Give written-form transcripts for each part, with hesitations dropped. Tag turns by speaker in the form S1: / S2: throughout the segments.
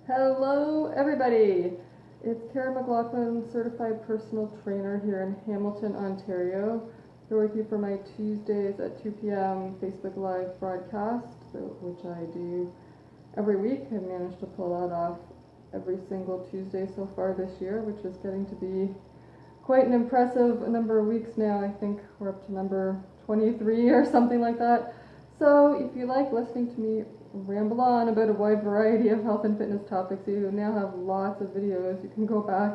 S1: Hello everybody! It's Karen McLaughlin, Certified Personal Trainer here in Hamilton, Ontario. Here with you for my Tuesdays at 2 p.m. Facebook Live broadcast, which I do every week. I've managed to pull that off every single Tuesday so far this year, which is getting to be quite an impressive number of weeks now. I think we're up to number 23 or something like that. So if you like listening to me ramble on about a wide variety of health and fitness topics, you now have lots of videos you can go back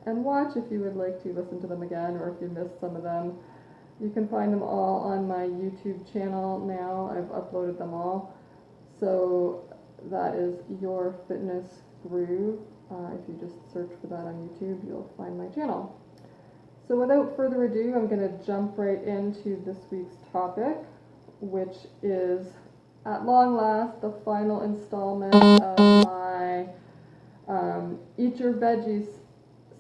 S1: and watch if you would like to listen to them again, or if you missed some of them. You can find them all on my YouTube channel now. I've uploaded them all. So that is Your Fitness Groove. If you just search for that on YouTube, you'll find my channel. So without further ado, I'm going to jump right into this week's topic, which is, at long last, the final installment of my Eat Your Veggies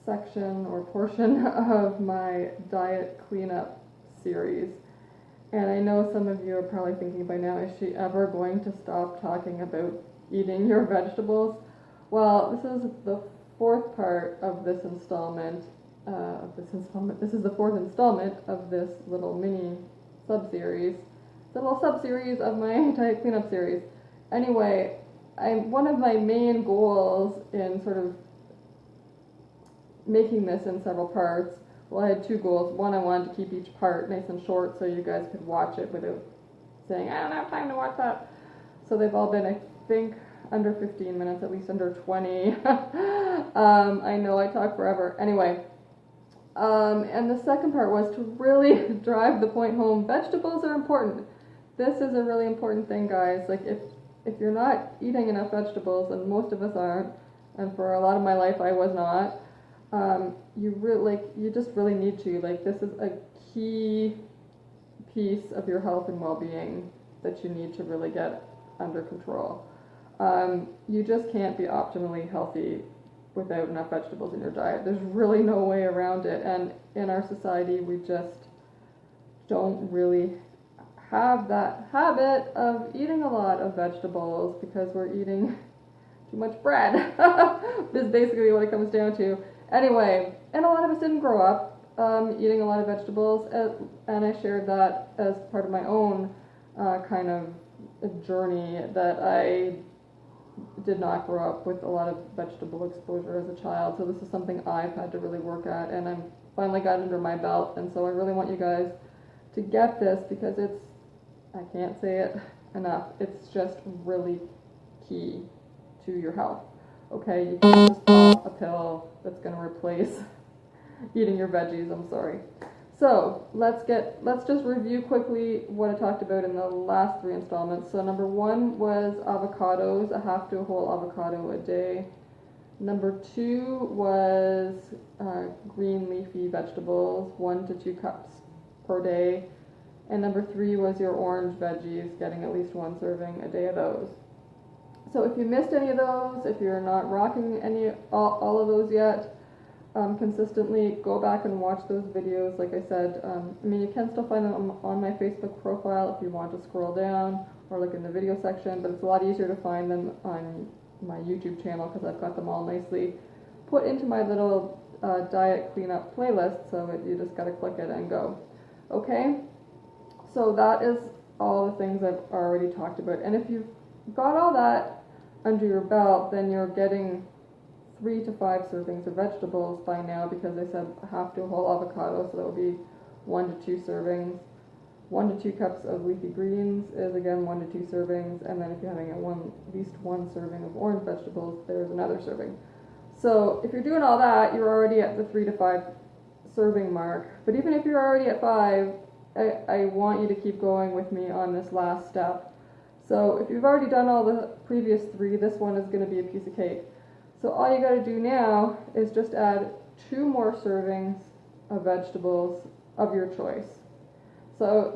S1: section or portion of my diet cleanup series. And I know some of you are probably thinking by now, is she ever going to stop talking about eating your vegetables? Well, this is the fourth part of this installment. This is the fourth installment of this little mini sub-series. It's a little sub-series of my diet cleanup series. Anyway, one of my main goals in sort of making this in several parts, well, I had two goals. One, I wanted to keep each part nice and short so you guys could watch it without saying, I don't have time to watch that. So they've all been, I think, under 15 minutes, at least under 20. I know I talk forever. Anyway. And the second part was to really drive the point home. Vegetables are important. This is a really important thing, guys. Like, if you're not eating enough vegetables, and most of us aren't, and for a lot of my life I was not, you just really need to. Like, this is a key piece of your health and well-being that you need to really get under control. You just can't be optimally healthy without enough vegetables in your diet. There's really no way around it, and in our society we just don't really have that habit of eating a lot of vegetables because we're eating too much bread. This is basically what it comes down to. Anyway, and a lot of us didn't grow up eating a lot of vegetables, and I shared that as part of my own kind of journey, that I did not grow up with a lot of vegetable exposure as a child. So this is something I've had to really work at, and I'm finally got under my belt. And so I really want you guys to get this, because I can't say it enough, it's just really key to your health. Okay, you can't just pop a pill that's going to replace eating your veggies. I'm sorry. So let's just review quickly what I talked about in the last three installments. So number one was avocados, a half to a whole avocado a day. Number two was green leafy vegetables, 1 to 2 cups per day. And number three was your orange veggies, getting at least 1 serving a day of those. So if you missed any of those, if you're not rocking all of those yet, consistently, go back and watch those videos. Like I said, you can still find them on my Facebook profile if you want to scroll down or look in the video section, but it's a lot easier to find them on my YouTube channel because I've got them all nicely put into my little diet cleanup playlist, so you just got to click it and go. Okay, so that is all the things I've already talked about, and if you've got all that under your belt, then you're getting 3 to 5 servings of vegetables by now, because I said half to a whole avocado, so that would be 1 to 2 servings. 1 to 2 cups of leafy greens is again 1 to 2 servings, and then if you're having at least one serving of orange vegetables, there's another serving. So if you're doing all that, you're already at the 3 to 5 serving mark. But even if you're already at 5, I want you to keep going with me on this last step. So if you've already done all the previous 3, this one is going to be a piece of cake. So all you got to do now is just add 2 more servings of vegetables of your choice. So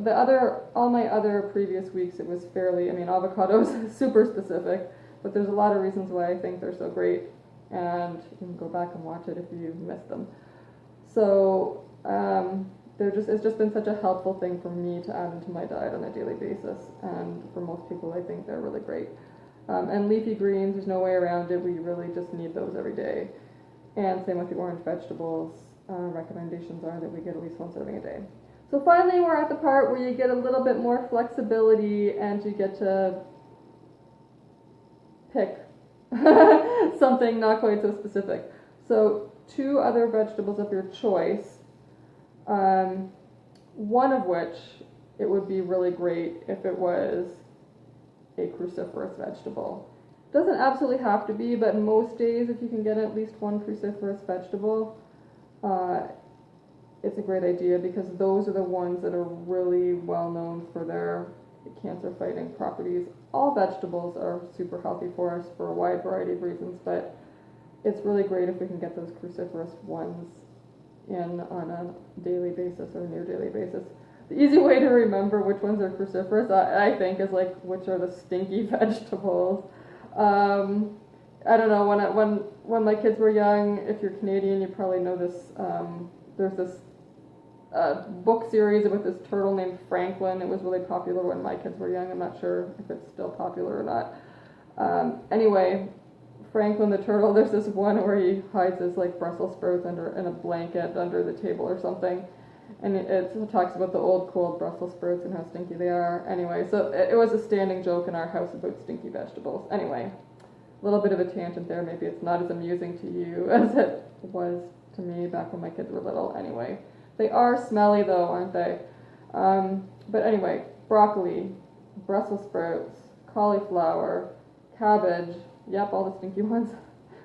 S1: all my other previous weeks, it was avocados super specific, but there's a lot of reasons why I think they're so great, and you can go back and watch it if you missed them. So it's just been such a helpful thing for me to add into my diet on a daily basis, and for most people I think they're really great. And leafy greens, there's no way around it. We really just need those every day. And same with the orange vegetables. Recommendations are that we get at least 1 serving a day. So finally, we're at the part where you get a little bit more flexibility and you get to pick something not quite so specific. So 2 other vegetables of your choice, one of which it would be really great if it was a cruciferous vegetable. Doesn't absolutely have to be, but most days if you can get at least 1 cruciferous vegetable, it's a great idea because those are the ones that are really well known for their cancer fighting properties. All vegetables are super healthy for us for a wide variety of reasons, but it's really great if we can get those cruciferous ones in on a daily basis or near daily basis. The easy way to remember which ones are cruciferous, I think, is like which are the stinky vegetables. I don't know, when my kids were young, if you're Canadian, you probably know this, there's this book series about this turtle named Franklin. It was really popular when my kids were young. I'm not sure if it's still popular or not. Anyway, Franklin the turtle, there's this one where he hides his like Brussels sprouts in a blanket under the table or something. And it talks about the old cold Brussels sprouts and how stinky they are. Anyway, so it was a standing joke in our house about stinky vegetables. Anyway, a little bit of a tangent there. Maybe it's not as amusing to you as it was to me back when my kids were little. Anyway, they are smelly though, aren't they? But anyway, broccoli, Brussels sprouts, cauliflower, cabbage, yep, all the stinky ones,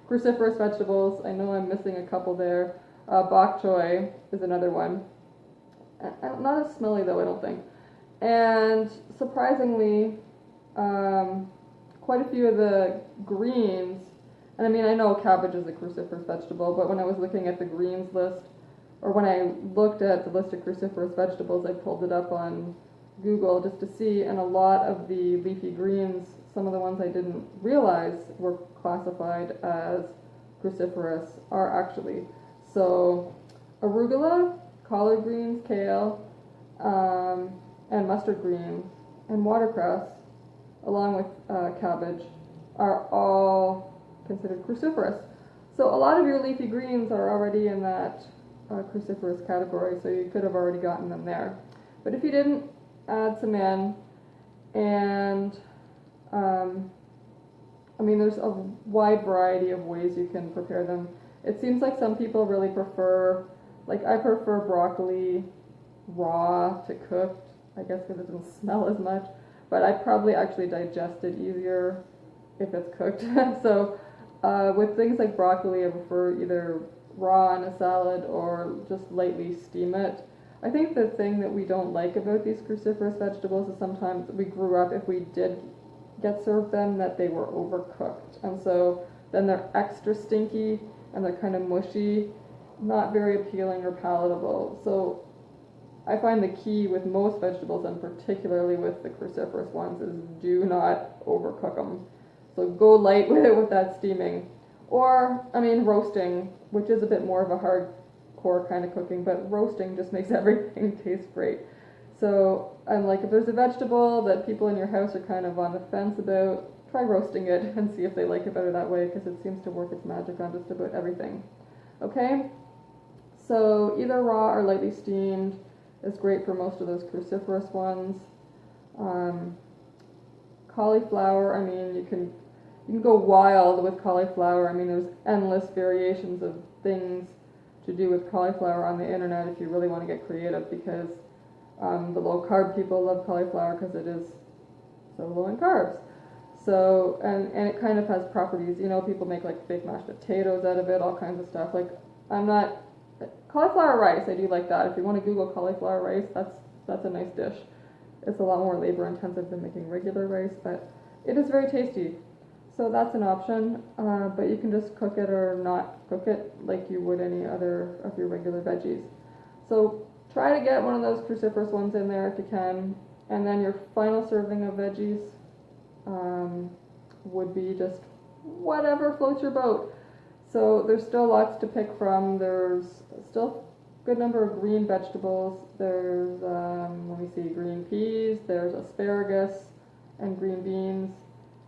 S1: cruciferous vegetables, I know I'm missing a couple there, bok choy is another one. Not as smelly though, I don't think. And surprisingly, quite a few of the greens, and I mean, I know cabbage is a cruciferous vegetable, but when I was looking at the greens list, or when I looked at the list of cruciferous vegetables, I pulled it up on Google just to see, and a lot of the leafy greens, some of the ones I didn't realize were classified as cruciferous are actually. So arugula, collard greens, kale, and mustard greens, and watercress, along with cabbage, are all considered cruciferous. So a lot of your leafy greens are already in that cruciferous category, so you could have already gotten them there. But if you didn't, add some in, and I mean, there's a wide variety of ways you can prepare them. It seems like some people really prefer, like I prefer broccoli raw to cooked, I guess because it doesn't smell as much, but I probably actually digest it easier if it's cooked. So with things like broccoli, I prefer either raw in a salad or just lightly steam it. I think the thing that we don't like about these cruciferous vegetables is sometimes we grew up, if we did get served them, that they were overcooked. And so then they're extra stinky and they're kind of mushy, not very appealing or palatable. So I find the key with most vegetables, and particularly with the cruciferous ones, is do not overcook them. So go light with it with that steaming. Or, I mean, roasting, which is a bit more of a hardcore kind of cooking, but roasting just makes everything taste great. So, and like if there's a vegetable that people in your house are kind of on the fence about, try roasting it and see if they like it better that way, because it seems to work its magic on just about everything. Okay? So either raw or lightly steamed is great for most of those cruciferous ones. Cauliflower, I mean, you can go wild with cauliflower. I mean, there's endless variations of things to do with cauliflower on the internet if you really want to get creative, because the low carb people love cauliflower because it is so low in carbs. So, and it kind of has properties, you know, people make like fake mashed potatoes out of it, all kinds of stuff. Like, cauliflower rice, I do like that. If you want to Google cauliflower rice, that's a nice dish. It's a lot more labor intensive than making regular rice, but it is very tasty. So that's an option, but you can just cook it or not cook it like you would any other of your regular veggies. So try to get one of those cruciferous ones in there if you can, and then your final serving of veggies would be just whatever floats your boat. So there's still lots to pick from. There's still a good number of green vegetables. There's, let me see, green peas, there's asparagus and green beans.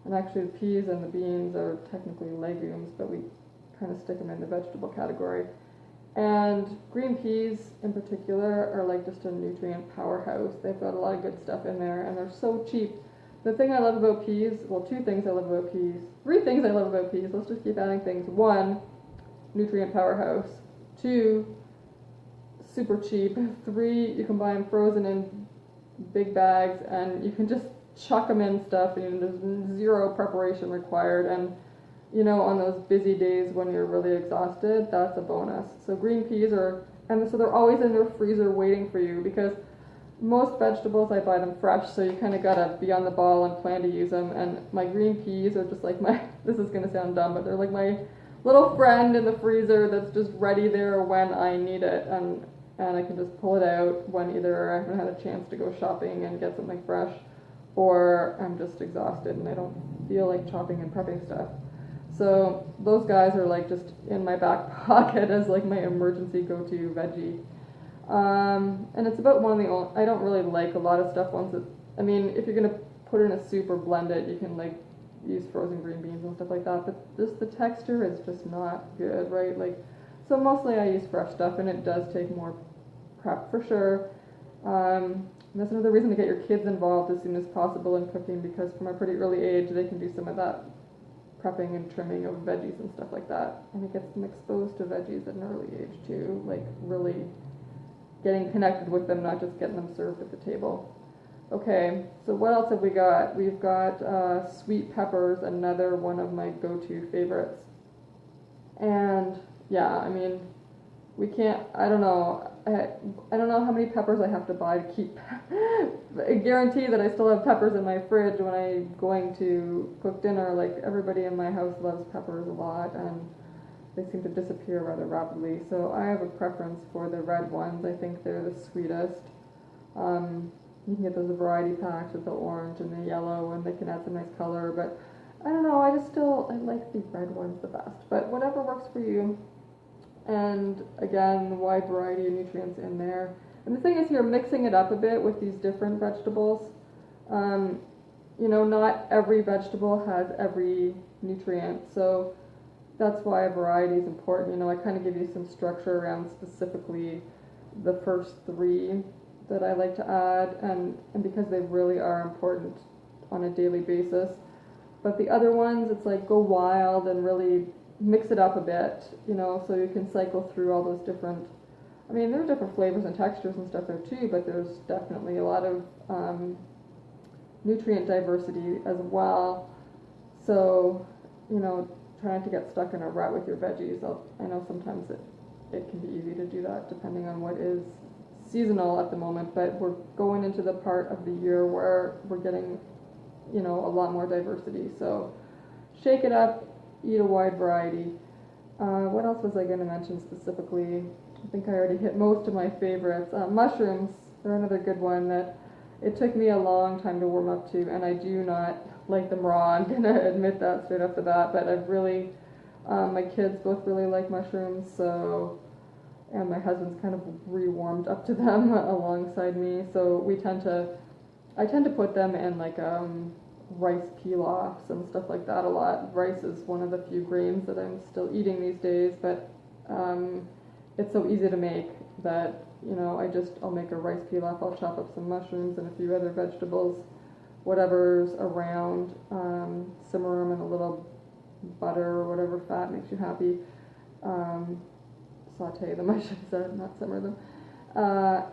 S1: And actually the peas and the beans are technically legumes, but we kind of stick them in the vegetable category. And green peas in particular are like just a nutrient powerhouse. They've got a lot of good stuff in there, and they're so cheap. The thing I love about peas, well, two things I love about peas, three things I love about peas, let's just keep adding things. One, nutrient powerhouse. Two, super cheap. Three, you can buy them frozen in big bags, and you can just chuck them in stuff, and there's zero preparation required. And you know, on those busy days when you're really exhausted, that's a bonus. So green peas are, and so they're always in their freezer waiting for you, because most vegetables I buy them fresh, so you kind of gotta be on the ball and plan to use them. And my green peas are just like my, this is gonna sound dumb, but they're like my little friend in the freezer that's just ready there when I need it, and I can just pull it out when either I haven't had a chance to go shopping and get something fresh, or I'm just exhausted and I don't feel like chopping and prepping stuff. So those guys are like just in my back pocket as like my emergency go-to veggie. And it's about one of the only, I don't really like a lot of stuff once it, I mean, if you're gonna put it in a soup or blend it, you can like use frozen green beans and stuff like that, but just the texture is just not good, right? Like, so mostly I use fresh stuff, and it does take more prep for sure. And that's another reason to get your kids involved as soon as possible in cooking, because from a pretty early age they can do some of that prepping and trimming of veggies and stuff like that, and it gets them exposed to veggies at an early age too, like really getting connected with them, not just getting them served at the table. Okay, so what else have we got? We've got sweet peppers, another one of my go-to favorites. And yeah, I mean, we can't, I don't know how many peppers I have to buy to keep. I guarantee that I still have peppers in my fridge when I'm going to cook dinner. Like, everybody in my house loves peppers a lot, and they seem to disappear rather rapidly. So I have a preference for the red ones. I think they're the sweetest. You can get those variety packs with the orange and the yellow, and they can add some nice color. But I don't know, I like the red ones the best. But whatever works for you. And again, wide variety of nutrients in there. And the thing is, you're mixing it up a bit with these different vegetables. You know, not every vegetable has every nutrient, so that's why variety is important. You know, I kind of give you some structure around specifically the first three that I like to add, and because they really are important on a daily basis. But the other ones, it's like go wild and really mix it up a bit, you know, so you can cycle through all those different, I mean, there are different flavors and textures and stuff there too, but there's definitely a lot of nutrient diversity as well. So, you know, trying to get stuck in a rut with your veggies, I know sometimes it can be easy to do that depending on what is seasonal at the moment, but we're going into the part of the year where we're getting, you know, a lot more diversity. So shake it up, eat a wide variety. What else was I going to mention specifically? I think I already hit most of my favorites. Mushrooms are another good one that it took me a long time to warm up to, and I do not like them raw. I'm going to admit that straight off the bat, but I've really, my kids both really like mushrooms, so, and my husband's kind of re-warmed up to them alongside me, so I tend to put them in like rice pilafs and stuff like that a lot. Rice is one of the few grains that I'm still eating these days, but it's so easy to make that, you know, I'll make a rice pilaf, I'll chop up some mushrooms and a few other vegetables, whatever's around, simmer them in a little butter or whatever fat makes you happy, saute them, I should say, not simmer them.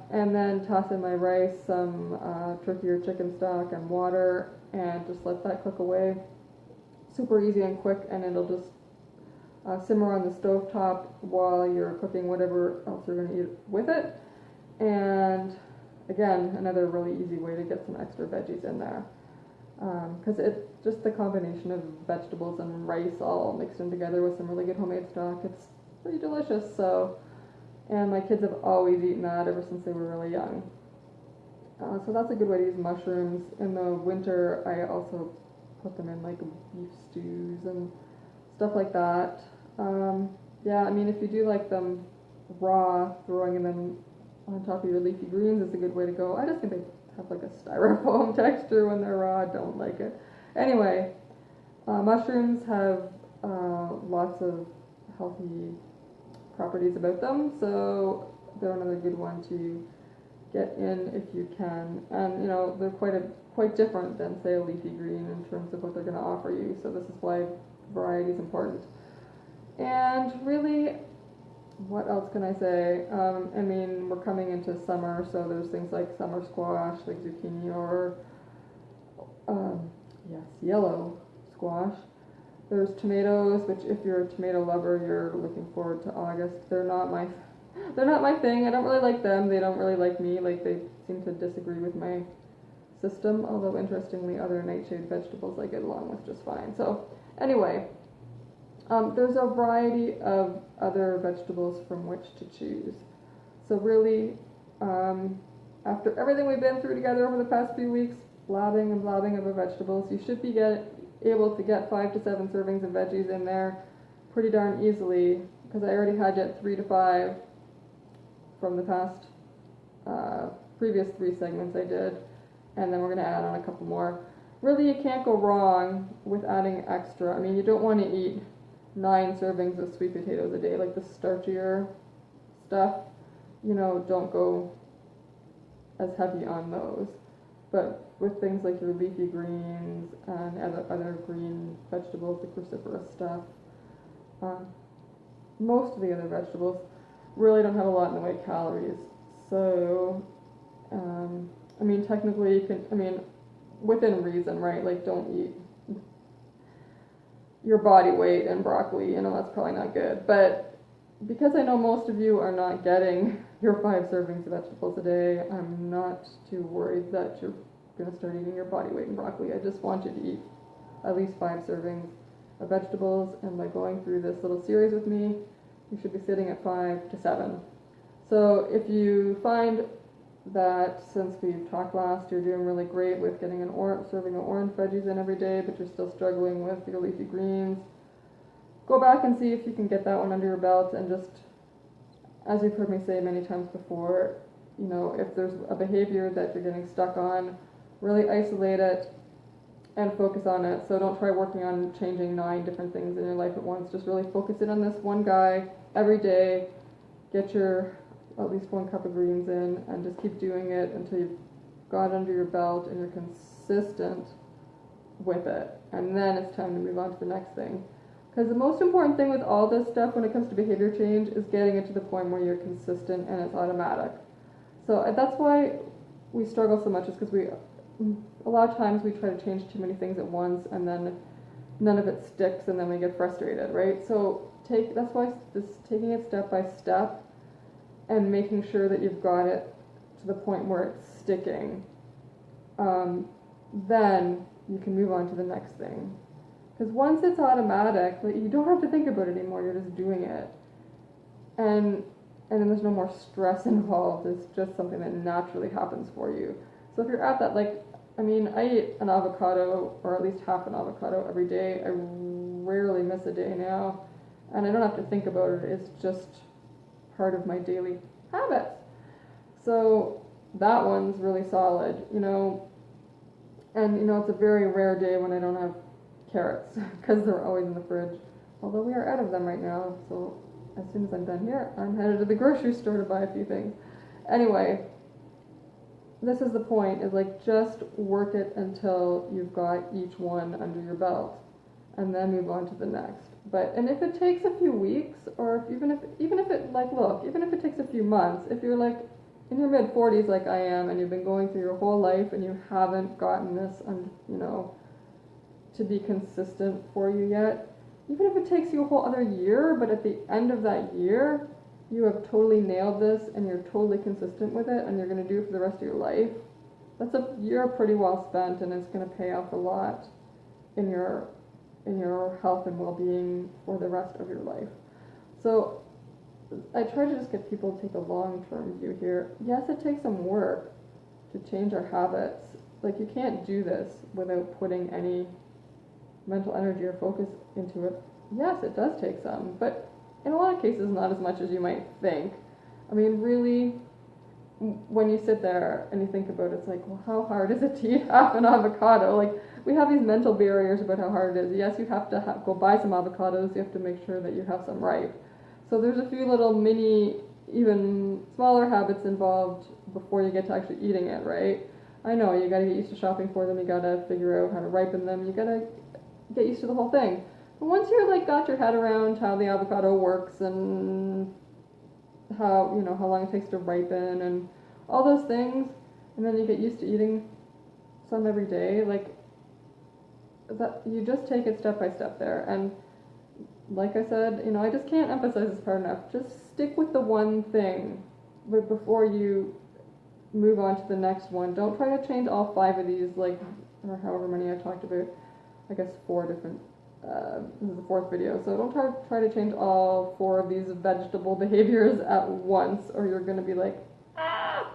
S1: And then toss in my rice, some turkey or chicken stock and water, and just let that cook away. Super easy and quick, and it'll just simmer on the stovetop while you're cooking whatever else you're going to eat with it. And again, another really easy way to get some extra veggies in there. Because it's just the combination of vegetables and rice all mixed in together with some really good homemade stock. It's pretty delicious. So. And my kids have always eaten that ever since they were really young. So that's a good way to use mushrooms. In the winter, I also put them in like beef stews and stuff like that. Yeah, I mean, if you do like them raw, throwing them on top of your leafy greens is a good way to go. I just think they have like a styrofoam texture when they're raw. I don't like it. Anyway, Mushrooms have lots of healthy properties about them, so they're another good one to get in if you can. And they're quite different than, say, a leafy green in terms of what they're going to offer you. So this is why variety is important. And really, what else can I say? I mean, we're coming into summer, so there's things like summer squash, like zucchini, or yes, yellow squash. There's tomatoes, which if you're a tomato lover, you're looking forward to August. They're not my thing. I don't really like them. They don't really like me. Like, they seem to disagree with my system, although interestingly other nightshade vegetables I get along with just fine. So anyway, there's a variety of other vegetables from which to choose. So really, after everything we've been through together over the past few weeks, blabbing and blabbing about vegetables, you should be able to get 5 to 7 servings of veggies in there pretty darn easily, because I already had yet 3 to 5 from the past previous 3 segments I did, and then we're going to add on a couple more. Really, you can't go wrong with adding extra. I mean, you don't want to eat 9 servings of sweet potatoes a day, like the starchier stuff. Don't go as heavy on those. But with things like your leafy greens and other green vegetables, the cruciferous stuff, most of the other vegetables really don't have a lot in the way of calories. So, I mean, technically you can, within reason, right? Like, don't eat your body weight in broccoli, that's probably not good. But because I know most of you are not getting your 5 servings of vegetables a day, I'm not too worried that you're going to start eating your body weight in broccoli. I just want you to eat at least 5 servings of vegetables, and by going through this little series with me, you should be sitting at 5 to 7. So if you find that since we've talked last, you're doing really great with getting serving of orange veggies in every day, but you're still struggling with your leafy greens, go back and see if you can get that one under your belt, and just, as you've heard me say many times before, if there's a behavior that you're getting stuck on, really isolate it and focus on it. So don't try working on changing 9 different things in your life at once. Just really focus in on this one guy every day. Get your at least 1 cup of greens in, and just keep doing it until you've got under your belt and you're consistent with it. And then it's time to move on to the next thing. Because the most important thing with all this stuff when it comes to behavior change is getting it to the point where you're consistent and it's automatic. So that's why we struggle so much, is because a lot of times we try to change too many things at once, and then none of it sticks, and then we get frustrated, right? So that's why taking it step by step and making sure that you've got it to the point where it's sticking, then you can move on to the next thing. Because once it's automatic, you don't have to think about it anymore, you're just doing it. And then there's no more stress involved, it's just something that naturally happens for you. So if you're at that, I eat an avocado, or at least half an avocado every day. I rarely miss a day now, and I don't have to think about it, it's just part of my daily habits. So that one's really solid, and it's a very rare day when I don't have carrots, because they're always in the fridge, although we are out of them right now. So as soon as I'm done here, I'm headed to the grocery store to buy a few things. Anyway, this is the point, is just work it until you've got each one under your belt, and then move on to the next. And if it takes a few weeks, or even if it takes a few months, if you're in your mid-40s like I am, and you've been going through your whole life and you haven't gotten this, to be consistent for you yet, even if it takes you a whole other year, but at the end of that year, you have totally nailed this and you're totally consistent with it, and you're going to do it for the rest of your life, that's a year pretty well spent, and it's going to pay off a lot in your health and well-being for the rest of your life. So I try to just get people to take a long-term view here. Yes, it takes some work to change our habits. You can't do this without putting any mental energy or focus into it. Yes, it does take some, but in a lot of cases not as much as you might think. Really, when you sit there and you think about it, it's well, how hard is it to eat half an avocado? we have these mental barriers about how hard it is. Yes, you have to go buy some avocados. You have to make sure that you have some ripe. So there's a few little mini, even smaller habits involved before you get to actually eating it, right? I know, you gotta get used to shopping for them, you gotta figure out how to ripen them, you gotta get used to the whole thing. But once you're like got your head around how the avocado works and how, you know, how long it takes to ripen and all those things, and then you get used to eating some every day, like that, you just take it step by step there. And like I said, you know, I just can't emphasize this part enough. Just stick with the one thing before you move on to the next one. Don't try to change all 5 of these, like, or however many I talked about. I guess 4 different, this is the 4th video, so don't try to change all 4 of these vegetable behaviors at once, or you're going to be like, ah!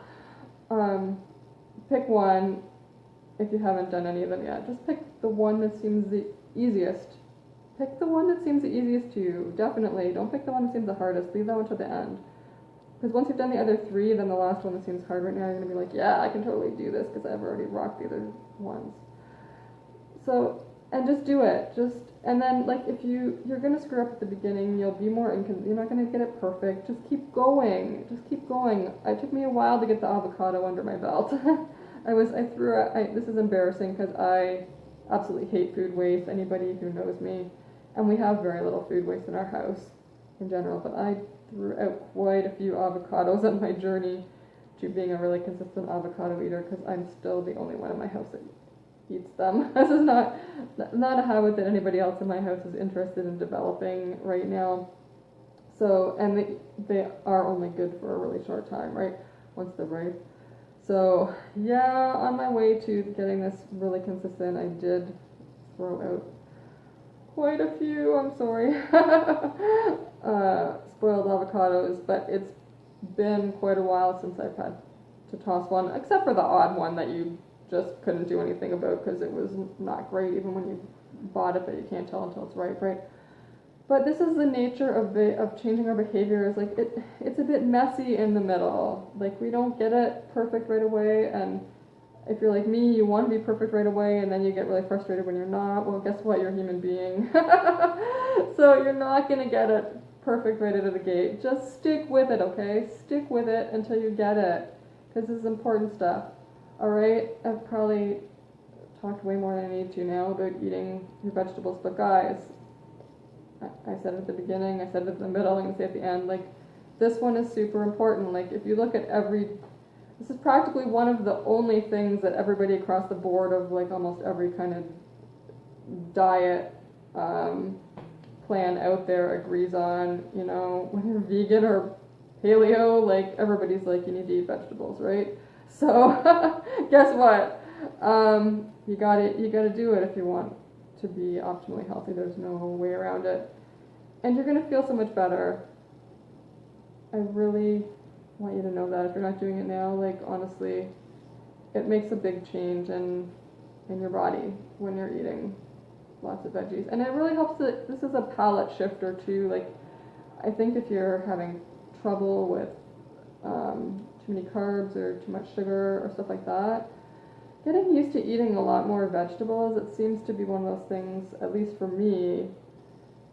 S1: Pick one if you haven't done any of them yet. Just pick the one that seems the easiest. Pick the one that seems the easiest to you, definitely. Don't pick the one that seems the hardest. Leave that one to the end. Because once you've done the other 3, then the last one that seems hard right now, you're going to be like, yeah, I can totally do this because I've already rocked the other ones. So, and just do it. And then, like, if you're going to screw up at the beginning, you'll be more you're not going to get it perfect. Just keep going. Just keep going. It took me a while to get the avocado under my belt. This is embarrassing because I absolutely hate food waste. Anybody who knows me. And we have very little food waste in our house in general, but I threw out quite a few avocados on my journey to being a really consistent avocado eater because I'm still the only one in my house that eats them. This is not a habit that anybody else in my house is interested in developing right now. So, and they are only good for a really short time, right? Once they're ripe. So, yeah, on my way to getting this really consistent, I did throw out quite a few, I'm sorry, spoiled avocados, but it's been quite a while since I've had to toss one, except for the odd one that you just couldn't do anything about because it was not great even when you bought it, but you can't tell until it's ripe, right? But this is the nature of changing our behaviors. Like, it's a bit messy in the middle. Like, we don't get it perfect right away, and if you're like me, you want to be perfect right away, and then you get really frustrated when you're not. Well, guess what? You're a human being. So you're not going to get it perfect right out of the gate. Just stick with it, okay? Stick with it until you get it, because this is important stuff. All right? I've probably talked way more than I need to now about eating your vegetables, but guys, I said it at the beginning, I said it in the middle, I'm going to say it at the end, like, this one is super important. Like, if you look at this is practically one of the only things that everybody across the board of like almost every kind of diet plan out there agrees on. You know, when you're vegan or paleo, like everybody's like, you need to eat vegetables, right? So guess what? You gotta do it if you want to be optimally healthy. There's no way around it, and you're gonna feel so much better. I really want you to know that if you're not doing it now, like, honestly, it makes a big change in your body when you're eating lots of veggies. And it really helps that this is a palate shifter too. Like, I think if you're having trouble with too many carbs or too much sugar or stuff like that, getting used to eating a lot more vegetables, it seems to be one of those things, at least for me,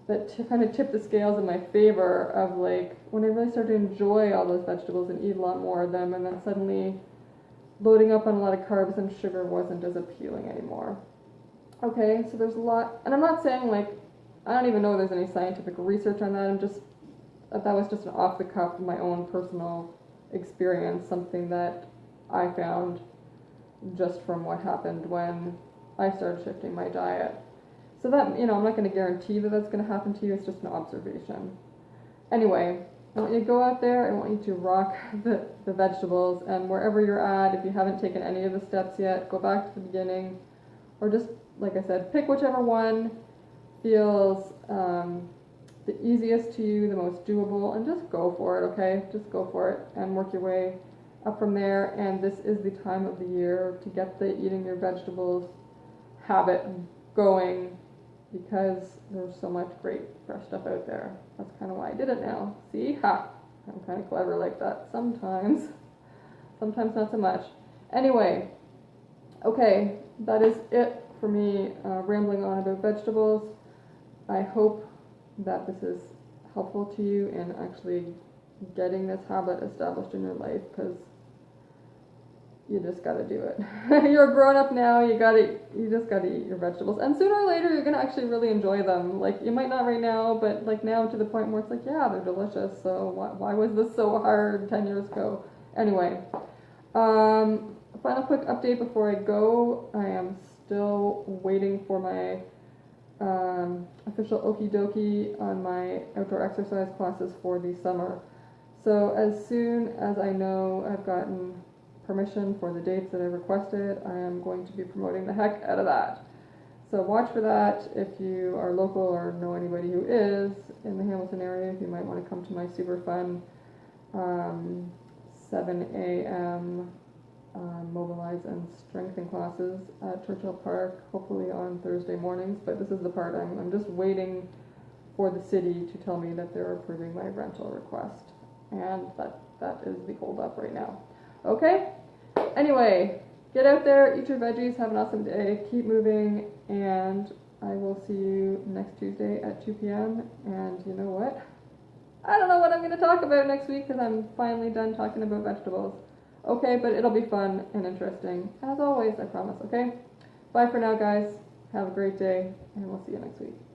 S1: that kind of tip the scales in my favor of, like, when I really started to enjoy all those vegetables and eat a lot more of them, and then suddenly loading up on a lot of carbs and sugar wasn't as appealing anymore. Okay, so there's a lot, and I'm not saying, like, I don't even know if there's any scientific research on that. That was just an off the cuff of my own personal experience, something that I found just from what happened when I started shifting my diet. So that, you know, I'm not going to guarantee that that's going to happen to you. It's just an observation. Anyway, I want you to go out there. I want you to rock the vegetables. And wherever you're at, if you haven't taken any of the steps yet, go back to the beginning. Or just, like I said, pick whichever one feels the easiest to you, the most doable, and just go for it, okay? Just go for it and work your way up from there. And this is the time of the year to get the eating your vegetables habit going, because there's so much great fresh stuff out there. That's kind of why I did it now. See? Ha! I'm kind of clever like that sometimes. Sometimes not so much. Anyway, okay, that is it for me rambling on about vegetables. I hope that this is helpful to you in actually getting this habit established in your life, because you just gotta do it. You're a grown up now, you just gotta eat your vegetables. And sooner or later you're gonna actually really enjoy them. Like, you might not right now, but like now to the point where it's like, yeah, they're delicious, so why was this so hard 10 years ago? Anyway, final quick update before I go. I am still waiting for my official okie dokie on my outdoor exercise classes for the summer. So as soon as I know I've gotten permission for the dates that I requested, I am going to be promoting the heck out of that. So watch for that. If you are local or know anybody who is in the Hamilton area, you might want to come to my super fun 7 a.m. mobilize and strengthen classes at Churchill Park, hopefully on Thursday mornings. But this is the part I'm just waiting for the city to tell me that they're approving my rental request, and that is the hold up right now. Okay? Anyway, get out there, eat your veggies, have an awesome day, keep moving, and I will see you next Tuesday at 2 p.m. And you know what? I don't know what I'm going to talk about next week, because I'm finally done talking about vegetables. Okay, but it'll be fun and interesting, as always, I promise, okay? Bye for now, guys. Have a great day, and we'll see you next week.